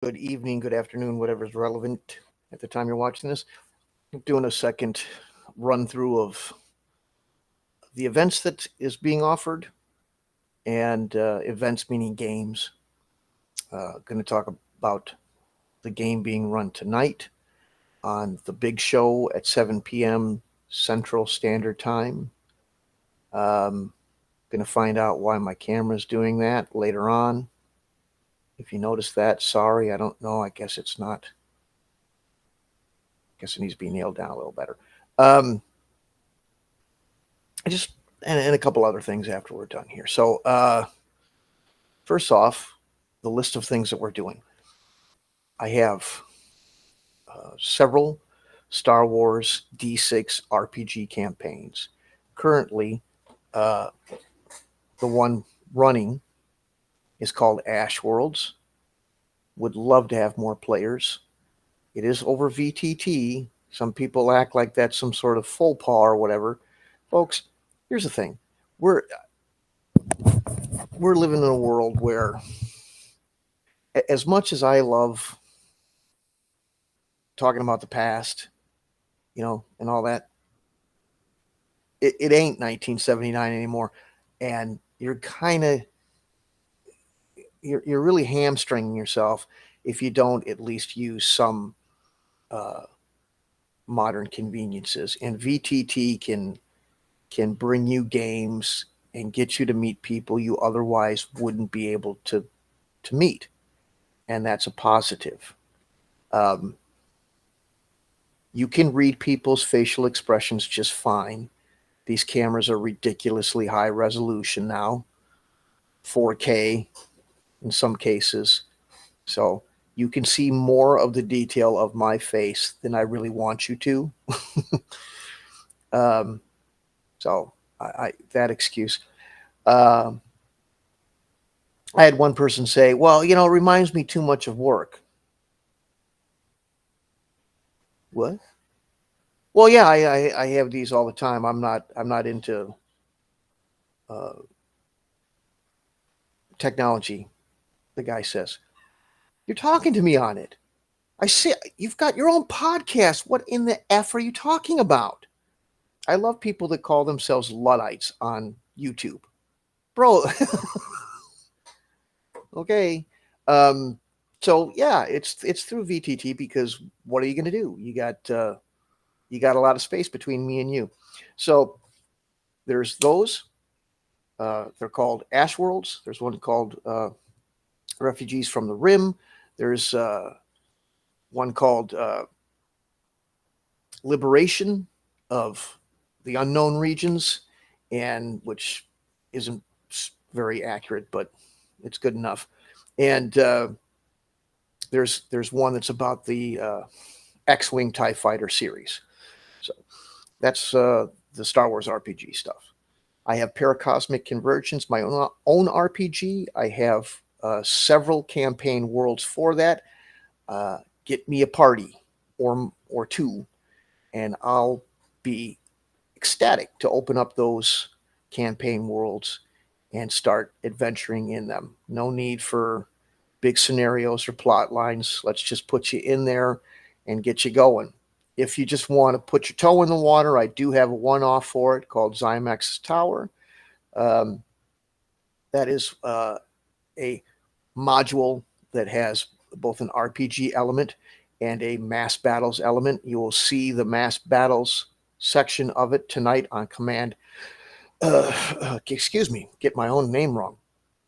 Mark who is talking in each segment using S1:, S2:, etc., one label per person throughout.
S1: good evening, good afternoon, whatever is relevant at the time you're watching this. I'm doing a second run through of the events that is being offered and events meaning games. Going to talk about the game being run tonight on the big show at 7 p.m. Central Standard Time. Going to find out why my camera's doing that later on. If you notice that, sorry, I don't know. I guess it's not. I guess it needs to be nailed down a little better. Um, I just and a couple other things after we're done here. So first off, the list of things that we're doing. I have several Star Wars D6 RPG campaigns. Currently, uh, the one running is called Ash Worlds. Would love to have more players. It is over VTT. Some people act like that's some sort of faux pas or whatever. Folks, here's the thing. We're we're living in a world where as much as I love talking about the past, and all that, it ain't 1979 anymore. And you're really hamstringing yourself if you don't at least use some uh, modern conveniences. And VTT can bring you games and get you to meet people you otherwise wouldn't be able to meet, and that's a positive. Um, you can read people's facial expressions just fine. These cameras are ridiculously high resolution now, 4K in some cases. So you can see more of the detail of my face than I really want you to. um, so I that excuse. Um, I had one person say, "Well, it reminds me too much of work." What? Well, yeah, I have these all the time. I'm not into uh, technology. The guy says, "You're talking to me on it." I see you've got your own podcast. What in the F are you talking about? I love people that call themselves Luddites on YouTube. Bro, okay. Um, so yeah, it's through VTT because what are you going to do? You got a lot of space between me and you. So there's those. They're called Ash Worlds. There's one called Refugees from the Rim. There's one called Liberation of the Unknown Regions, and which isn't very accurate, but it's good enough. And there's one that's about the X-wing Tie Fighter series. So that's the Star Wars RPG stuff. I have Paracosmic Convergence, my own RPG. I have several campaign worlds for that. Get me a party or two, and I'll be ecstatic to open up those campaign worlds and start adventuring in them. No need for big scenarios or plot lines. Let's just put you in there and get you going. If you just want to put your toe in the water, I do have a one off for it called Zymax's Tower. Um, that is a module that has both an RPG element and a mass battles element. You will see the mass battles section of it tonight on Command. Excuse me, get my own name wrong.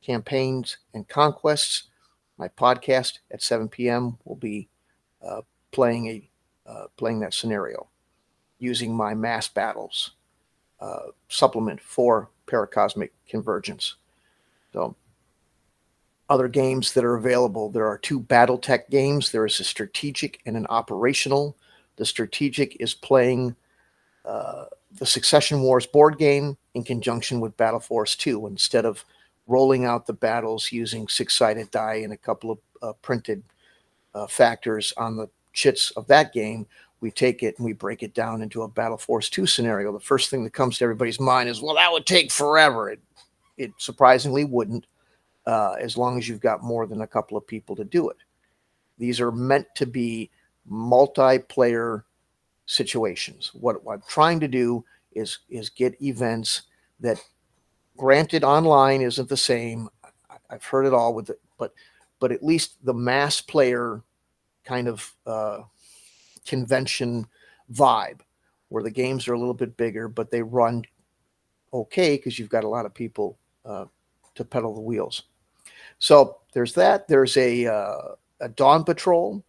S1: Campaigns and Conquests. My podcast at 7 p.m. will be uh, playing that scenario using my mass battles supplement for Paracosmic Convergence. So other games that are available. There are two BattleTech games. There is a strategic and an operational. The strategic is playing uh, the Succession Wars board game in conjunction with Battle Force 2. Instead of rolling out the battles using six-sided die and a couple of printed factors on the chits of that game, we take it and we break it down into a Battle Force 2 scenario. The first thing that comes to everybody's mind is, well, that would take forever. It surprisingly wouldn't, as long as you've got more than a couple of people to do it. These are meant to be multiplayer situations. What I'm trying to do is get events that, granted, online isn't the same. I've heard it all with it, but at least the mass player kind of convention vibe, where the games are a little bit bigger, but they run okay because you've got a lot of people to pedal the wheels. So there's that. There's a Dawn Patrol,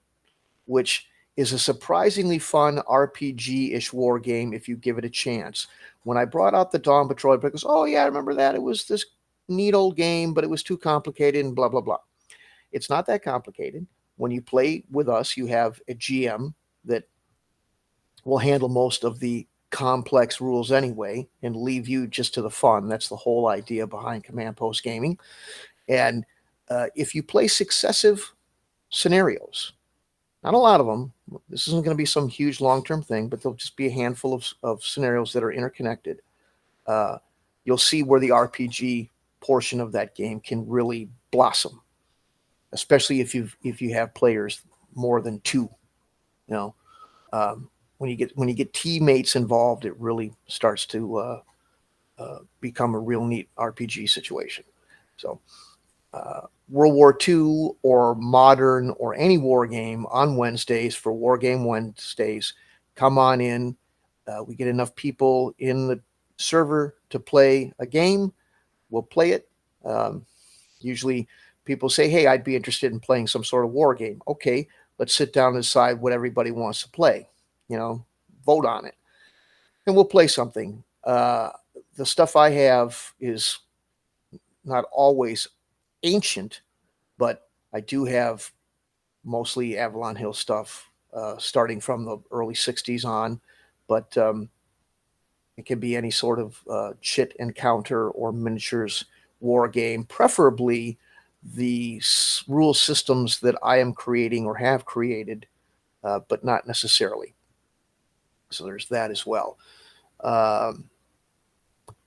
S1: which is a surprisingly fun RPG-ish war game if you give it a chance. When I brought out the Dawn Patrol, everybody goes, "Oh yeah, I remember that. It was this neat old game, but it was too complicated and blah blah blah." It's not that complicated. When you play with us, you have a GM that will handle most of the complex rules anyway and leave you just to the fun. That's the whole idea behind Command Post Gaming. And if you play successive scenarios, not a lot of them, this isn't going to be some huge long-term thing, but there'll just be a handful of scenarios that are interconnected. You'll see where the RPG portion of that game can really blossom, especially if you have players more than two. You know, when you get teammates involved, it really starts to become a real neat RPG situation. So World War II or modern or any war game on Wednesdays for War Game Wednesdays, come on in. We get enough people in the server to play a game, we'll play it. Usually people say, "Hey, I'd be interested in playing some sort of war game." Okay, let's sit down and decide what everybody wants to play. Vote on it, and we'll play something. The stuff I have is not always ancient, but I do have mostly Avalon Hill stuff starting from the early 60s on, but it can be any sort of chit encounter or miniatures war game, preferably the rule systems that I am creating or have created, but not necessarily. So there's that as well.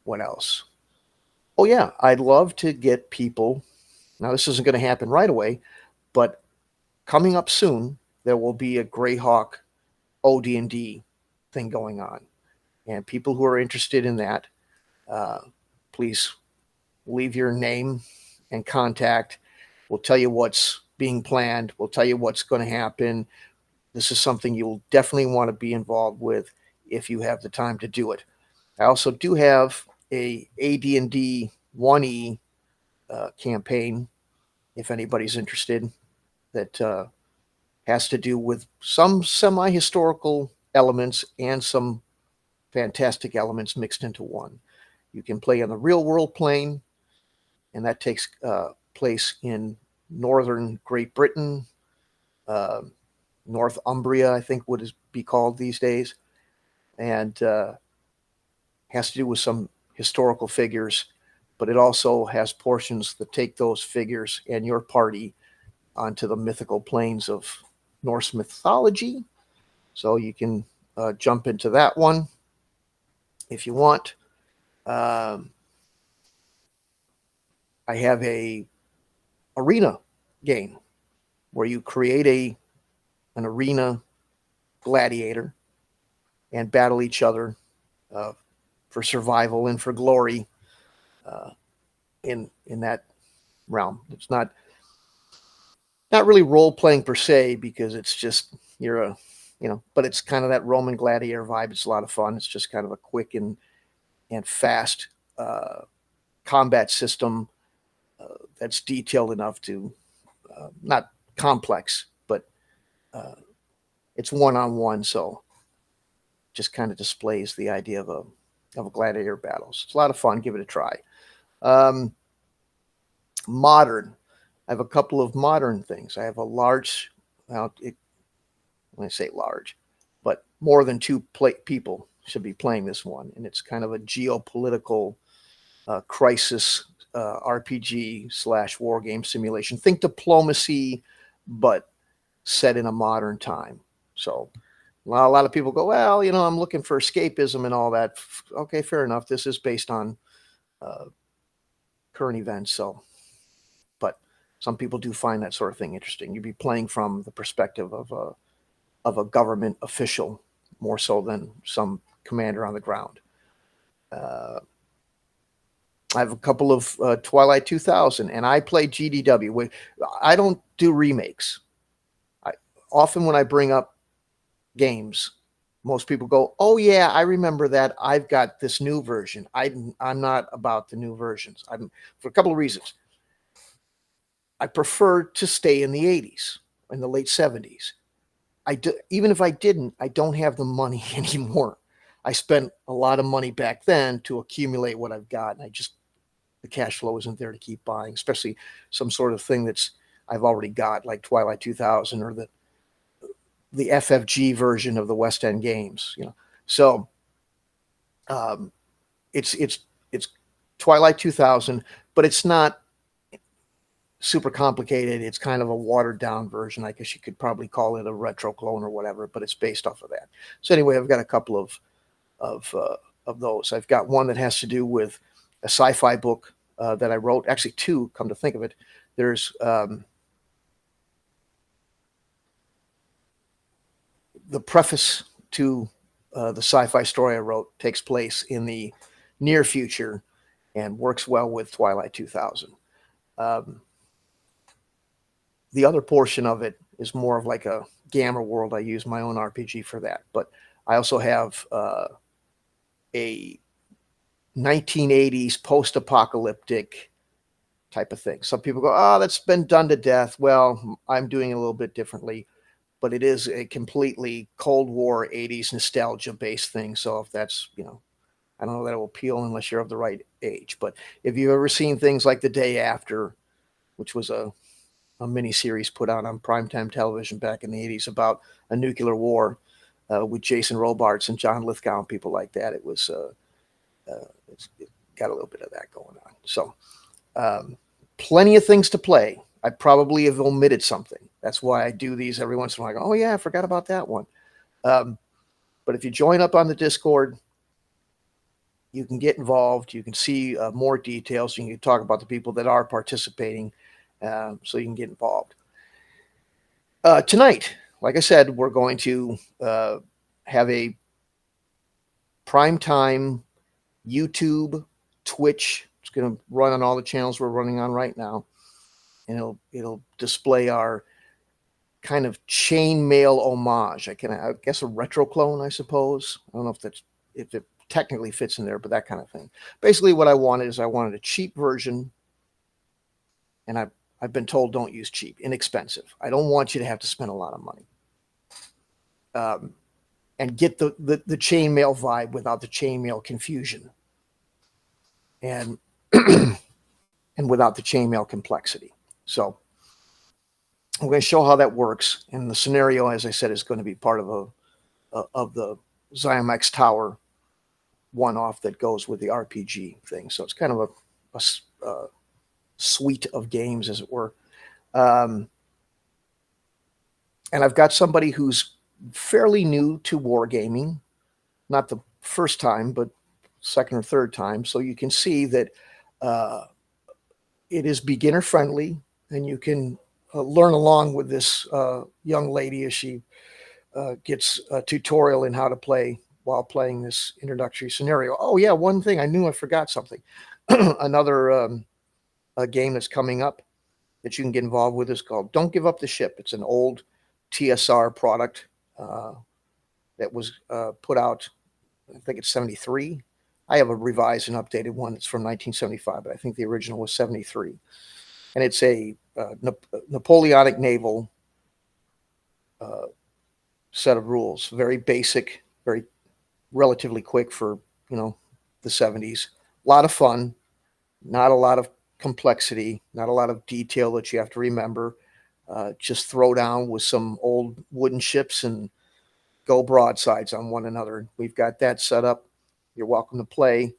S1: What else? Oh yeah, I'd love to get people. Now this isn't going to happen right away, but coming up soon, there will be a Greyhawk OD&D thing going on. And people who are interested in that, please leave your name and contact. We'll tell you what's being planned. We'll tell you what's going to happen. This is something you'll definitely want to be involved with if you have the time to do it. I also do have a AD&D 1E campaign, if anybody's interested, that has to do with some semi-historical elements and some fantastic elements mixed into one. You can play on the real world plane, and that takes place in northern Great Britain, Northumbria, I think would be called these days, and has to do with some historical figures, but it also has portions that take those figures and your party onto the mythical planes of Norse mythology. So you can jump into that one if you want. I have a arena game where you create an arena gladiator and battle each other for survival and for glory in that realm. It's not really role playing per se, because it's just but it's kind of that Roman gladiator vibe. It's a lot of fun. It's just kind of a quick and fast combat system that's detailed enough to not complex, but it's one-on-one, so just kind of displays the idea of a gladiator battles. It's a lot of fun. Give it a try. Modern. I have a couple of modern things. I have a large, when I say large, but more than two people should be playing this one, and it's kind of a geopolitical crisis RPG / war game simulation. Think diplomacy, but set in a modern time. So a lot of people go, "Well, I'm looking for escapism and all that." Okay, fair enough. This is based on current events, but Some people do find that sort of thing interesting. You'd be playing from the perspective of a government official more so than some commander on the ground. I have a couple of Twilight 2000, and I play GDW. I don't do remakes. Often when I bring up games, most people go, "Oh yeah, I remember that. I've got this new version." I'm not about the new versions. I'm for a couple of reasons. I prefer to stay in the 80s, in the late 70s. Even if I didn't, I don't have the money anymore. I spent a lot of money back then to accumulate what I've got, and the cash flow isn't there to keep buying, especially some sort of thing that's I've already got, like Twilight 2000 or the FFG version of the West End games, So it's Twilight 2000, but it's not super complicated. It's kind of a watered down version. I guess you could probably call it a retro clone or whatever, but it's based off of that. So anyway, I've got a couple of those. I've got one that has to do with a sci-fi book that I wrote. Actually, two, come to think of it. There's the preface to the sci-fi story I wrote takes place in the near future and works well with Twilight 2000. The other portion of it is more of like a Gamma World. I use my own RPG for that, but I also have a 1980s post-apocalyptic type of thing. Some people go, "Oh, that's been done to death." Well, I'm doing it a little bit differently, but it is a completely Cold War 80s nostalgia based thing. So if that's, I don't know that it will appeal unless you're of the right age. But if you've ever seen things like The Day After, which was a mini series put out on primetime television back in the 80s about a nuclear war with Jason Robards and John Lithgow and people like that, it got a little bit of that going on. So plenty of things to play. I probably have omitted something. That's why I do these every once in a while. I go, "Oh yeah, I forgot about that one." But if you join up on the Discord, you can get involved. You can see more details. You can talk about the people that are participating, so you can get involved. Tonight, like I said, we're going to have a primetime YouTube, Twitch. It's going to run on all the channels we're running on right now, and it'll display our kind of chainmail homage. I guess a retro clone, I suppose. I don't know if it technically fits in there, but that kind of thing. Basically, what I wanted a cheap version, and I've been told don't use cheap, inexpensive. I don't want you to have to spend a lot of money. And get the chainmail vibe without the chainmail confusion, and and without the chainmail complexity. So I'm going to show how that works. And the scenario, as I said, is going to be part of the Ziomex Tower one-off that goes with the RPG thing. So it's kind of a suite of games, as it were. And I've got somebody who's fairly new to wargaming, not the first time, but second or third time. So you can see that it is beginner friendly, and you can learn along with this young lady as she gets a tutorial in how to play while playing this introductory scenario. Oh yeah, one thing I knew, I forgot something. Another a game that's coming up that you can get involved with is called Don't Give Up the Ship. It's an old TSR product that was put out, I think it's 73. I have a revised and updated one. It's from 1975, but I think the original was 73. And it's a Napoleonic naval set of rules. Very basic, very relatively quick for, the 70s. A lot of fun, not a lot of complexity, not a lot of detail that you have to remember. Just throw down with some old wooden ships and go broadsides on one another. We've got that set up. You're welcome to play.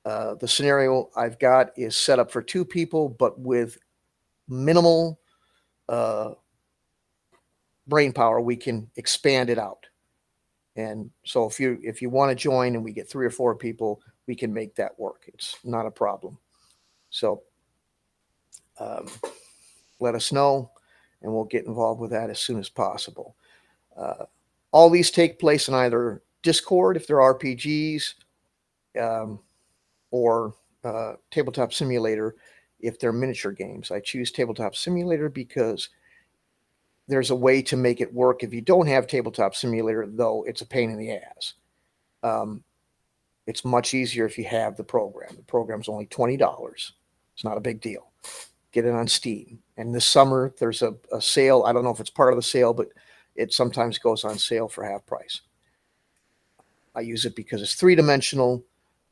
S1: The scenario I've got is set up for 2 people, but with minimal brain power, we can expand it out. And so if you want to join and we get 3 or 4 people, we can make that work. It's not a problem. So let us know, and we'll get involved with that as soon as possible. All these take place in either Discord, if they're RPGs, or Tabletop Simulator, if they're miniature games. I choose Tabletop Simulator because there's a way to make it work. If you don't have Tabletop Simulator, though, it's a pain in the ass. It's much easier if you have the program. The program's only $20. It's not a big deal. Get it on Steam. And this summer, there's a sale. I don't know if it's part of the sale, but it sometimes goes on sale for half price. I use it because it's three-dimensional.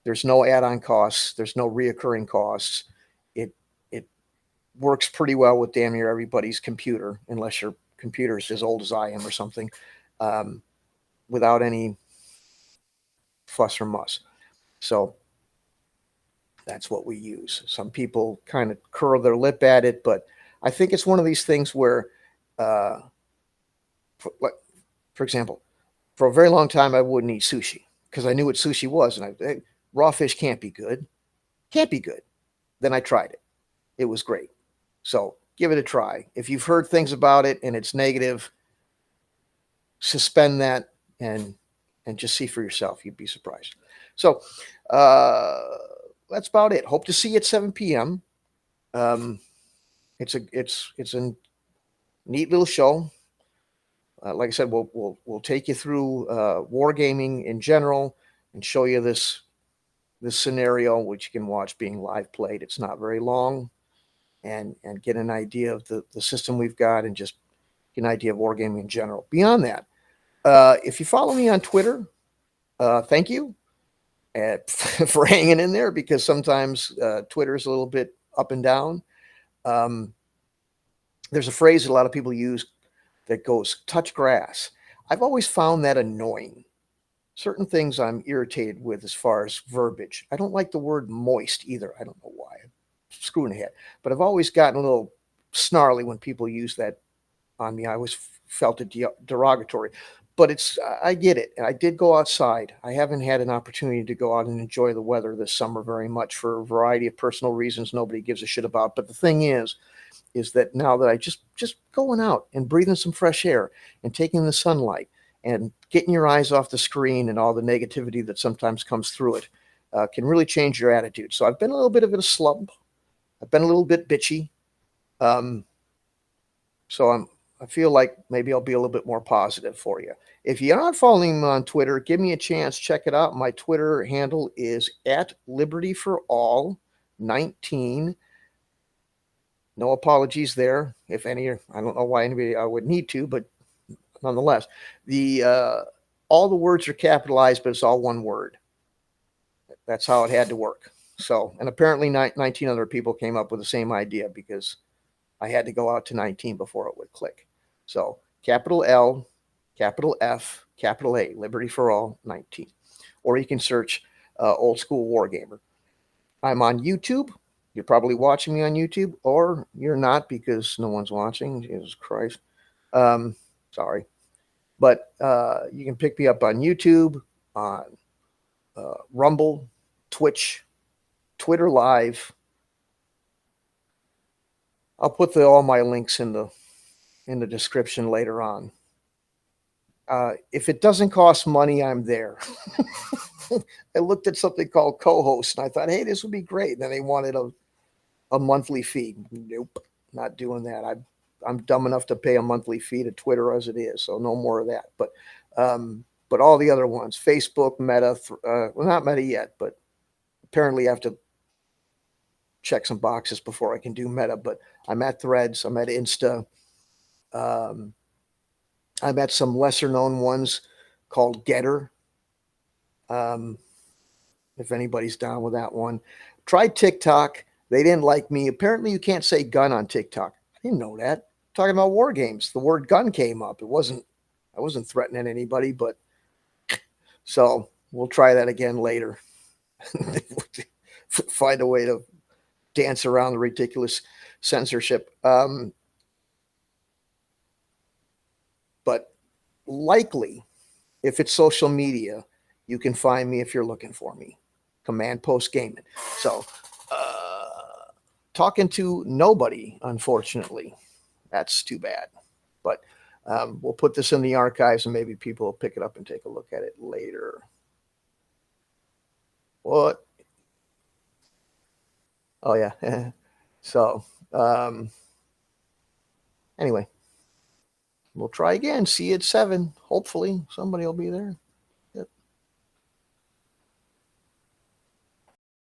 S1: There's no add-on costs. There's no reoccurring costs. It works pretty well with damn near everybody's computer, unless your computer is as old as I am or something, without any fuss or muss. So that's what we use. Some people kind of curl their lip at it, but I think it's one of these things where, for example, for a very long time, I wouldn't eat sushi because I knew what sushi was. And raw fish can't be good. Can't be good. Then I tried it. It was great. So give it a try. If you've heard things about it and it's negative, suspend that and just see for yourself. You'd be surprised. So that's about it. Hope to see you at 7 p.m. It's a neat little show. Like I said, we'll take you through wargaming in general and show you this scenario, which you can watch being live played. It's not very long, and get an idea of the system we've got and just get an idea of wargaming in general. Beyond that, if you follow me on Twitter, thank you for hanging in there, because sometimes Twitter is a little bit up and down. There's a phrase that a lot of people use that goes, touch grass. I've always found that annoying. Certain things I'm irritated with as far as verbiage. I don't like the word moist either. I don't know why. I'm screwing ahead. But I've always gotten a little snarly when people use that on me. I always felt it derogatory. But I get it. I did go outside. I haven't had an opportunity to go out and enjoy the weather this summer very much for a variety of personal reasons nobody gives a shit about. But the thing is that now that I just going out and breathing some fresh air and taking the sunlight and getting your eyes off the screen and all the negativity that sometimes comes through it can really change your attitude. So I've been a little bit of a slump. I've been a little bit bitchy. So I feel like maybe I'll be a little bit more positive for you. If you're not following me on Twitter, give me a chance. Check it out. My Twitter handle is @LibertyForAll19. No apologies there, if any. I don't know why anybody I would need to, but nonetheless, all the words are capitalized, but it's all one word. That's how it had to work. So, and apparently 19 other people came up with the same idea, because I had to go out to 19 before it would click. So capital L, capital F, capital A, Liberty for All 19. Or you can search Old School Wargamer. I'm on YouTube. You're probably watching me on YouTube, or you're not because no one's watching. Jesus Christ. Sorry. But you can pick me up on YouTube, on Rumble, Twitch, Twitter Live. I'll put all my links in the description later on. If it doesn't cost money, I'm there. I looked at something called co-host, and I thought, hey, this would be great. And then they wanted a monthly fee. Nope, not doing that. I'm dumb enough to pay a monthly fee to Twitter as it is, so no more of that. But all the other ones, Facebook, Meta, well, not Meta yet, but apparently I have to check some boxes before I can do Meta. But I'm at Threads, I'm at Insta. I'm at some lesser known ones called Getter. If anybody's down with that one. Tried TikTok. They didn't like me. Apparently you can't say gun on TikTok. I didn't know that. Talking about war games, the word gun came up. I wasn't threatening anybody, but so we'll try that again later. Find a way to dance around the ridiculous censorship. But likely, if it's social media, you can find me if you're looking for me. Command Post Gaming. So talking to nobody, unfortunately. That's too bad. But we'll put this in the archives and maybe people will pick it up and take a look at it later. What? Oh, yeah. So, anyway, we'll try again. See you at 7. Hopefully, somebody will be there.